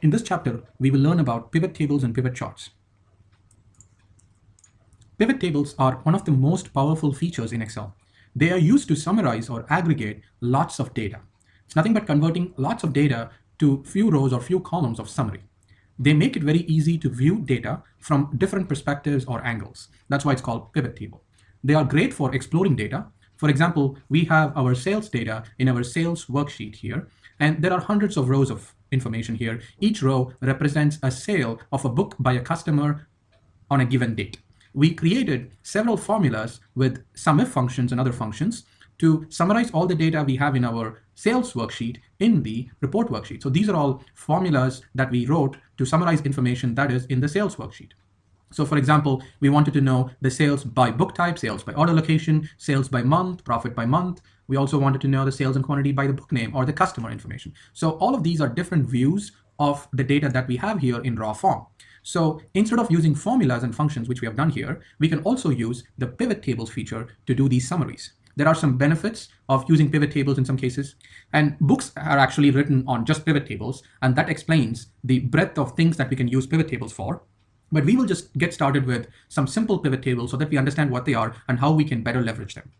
In this chapter, we will learn about pivot tables and pivot charts. Pivot tables are one of the most powerful features in Excel. They are used to summarize or aggregate lots of data. It's nothing but converting lots of data to few rows or few columns of summary. They make it very easy to view data from different perspectives or angles. That's why it's called pivot table. They are great for exploring data. For example, we have our sales data in our sales worksheet here, and there are hundreds of rows of information here. Each row represents a sale of a book by a customer on a given date. We created several formulas with SUMIF functions and other functions to summarize all the data we have in our sales worksheet in the report worksheet. So these are all formulas that we wrote to summarize information that is in the sales worksheet. So for example, we wanted to know the sales by book type, sales by order location, sales by month, profit by month. We also wanted to know the sales and quantity by the book name or the customer information. So all of these are different views of the data that we have here in raw form. So instead of using formulas and functions, which we have done here, we can also use the pivot tables feature to do these summaries. There are some benefits of using pivot tables in some cases, and books are actually written on just pivot tables, and that explains the breadth of things that we can use pivot tables for. But we will just get started with some simple pivot tables so that we understand what they are and how we can better leverage them.